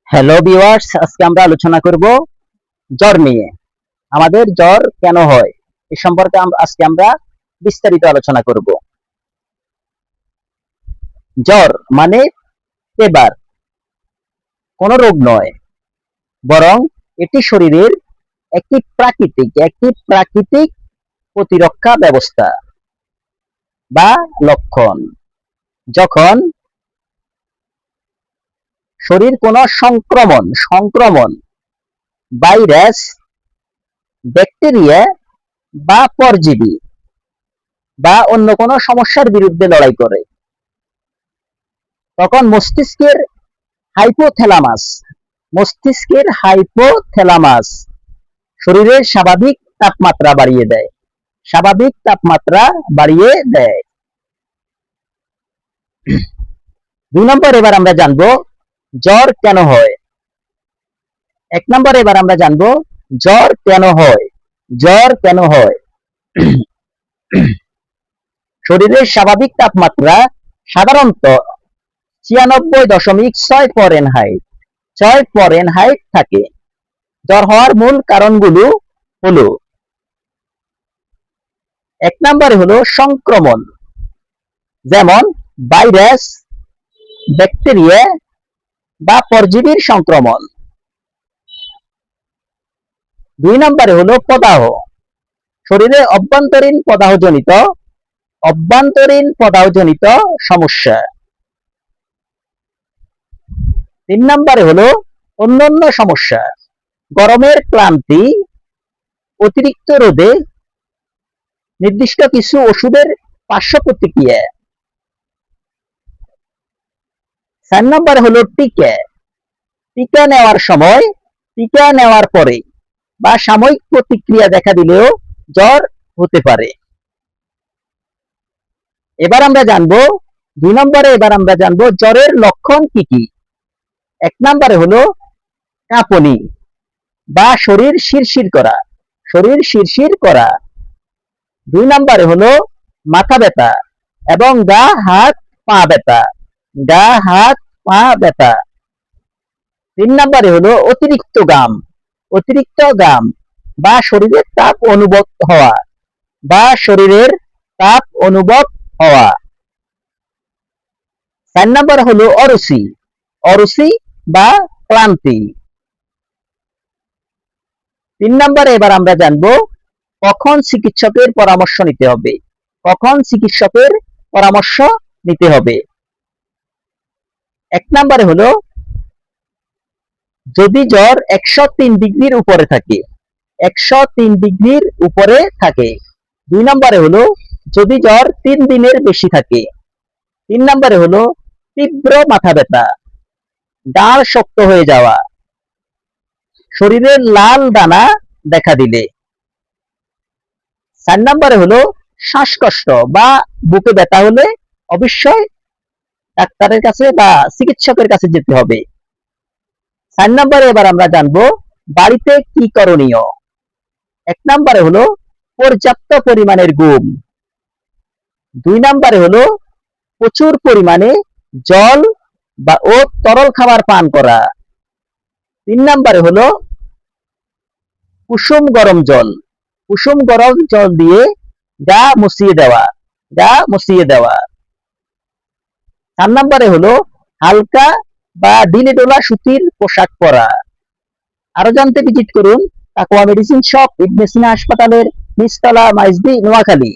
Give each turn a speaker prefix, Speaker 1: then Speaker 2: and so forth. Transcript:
Speaker 1: Hello viewers, আজকে আমরা আলোচনা করব জ্বর নিয়ে। আমাদের জ্বর কেন হয় এ সম্পর্কে আজকে আমরা বিস্তারিত আলোচনা করব। জ্বর মানে ফিভার কোনো রোগ নয়, বরং এটি শরীরের একটি প্রাকৃতিক প্রতিরক্ষা ব্যবস্থা বা লক্ষণ। যখন শরীর কোনো সংক্রমণ ভাইরাস, ব্যাকটেরিয়া বা পরজীবী বা অন্য কোনো সমস্যার বিরুদ্ধে লড়াই করে, তখন মস্তিষ্কের হাইপোথ্যালামাস শরীরের স্বাভাবিক তাপমাত্রা বাড়িয়ে দেয়। 2 নম্বর এবার আমরা জানবো জ্বর কেন হয়। 1 নম্বর এবার আমরা জানবো জ্বর কেন হয়। শরীরের স্বাভাবিক তাপমাত্রা সাধারণত 96.6 ফরেনহাইট থাকে। জ্বর হওয়ার মূল কারণগুলো হলো, 1 নম্বরে হলো সংক্রমণ, যেমন ভাইরাস, ব্যাকটেরিয়া বা পরজীবীর সংক্রমণ। 2 নম্বরে হলো প্রদাহ, শরীরে অভ্যন্তরীণ সমস্যা। 3 নম্বরে হলো অন্যান্য সমস্যা, গরমের ক্লান্তি, অতিরিক্ত রোদে, নির্দিষ্ট কিছু ওষুধের পার্শ্ব প্রতিক্রিয়া। 4 নম্বরে হলো টিকা নেওয়ার পরে বা সাময়িক প্রতিক্রিয়া দেখা দিলেও জ্বর হতে পারে। এবার আমরা জানবো 2 নম্বরে জ্বরের লক্ষণ কি কি। 1 নম্বরে হলো কাঁপুনি বা শরীর শিরশির করা। 2 নম্বরে হলো মাথা ব্যথা এবং গা হাত পা ব্যথা। 3 নম্বরে হলো অতিরিক্ত ঘাম বা শরীরের তাপ অনুভব হওয়া। 4 নম্বরে হলো অরুচি বা ক্লান্তি। 3 নম্বরে এবার আমরা জানবো কখন চিকিৎসকের পরামর্শ নিতে হবে। 1 নম্বরে হলো যদি জ্বর 103 ডিগ্রির উপরে থাকে। 2 নম্বরে হলো যদি জ্বর 3 দিনের বেশি থাকে। 3 নম্বরে হলো তীব্র মাথা ব্যথা, ঘাড় শক্ত হয়ে যাওয়া, শরীরের লাল দানা দেখা দিলে। 4 নম্বরে হলো শ্বাসকষ্ট বা বুকে ব্যথা হলে অবশ্যই ডাক্তারের কাছে বা চিকিৎসকের কাছে যেতে হবে। 4 নম্বরে এবার আমরা জানবো বাড়িতে কি করণীয়। 1 নম্বরে হলো পর্যাপ্ত পরিমাণের ঘুম। 2 নম্বরে হলো প্রচুর পরিমাণে জল ও তরল খাবার পান করা। 3 নম্বরে হলো কুসুম গরম জল দিয়ে গা মুছিয়ে দেওয়া। 4 নম্বরে হলো হালকা বা ঢিলেঢালা সুতির পোশাক পরা। আরো জানতে ভিজিট করুন তাকওয়া মেডিসিন শপ, ইবনে সিনা হাসপাতালের নিচতলা, মাইজদি, নোয়াখালী।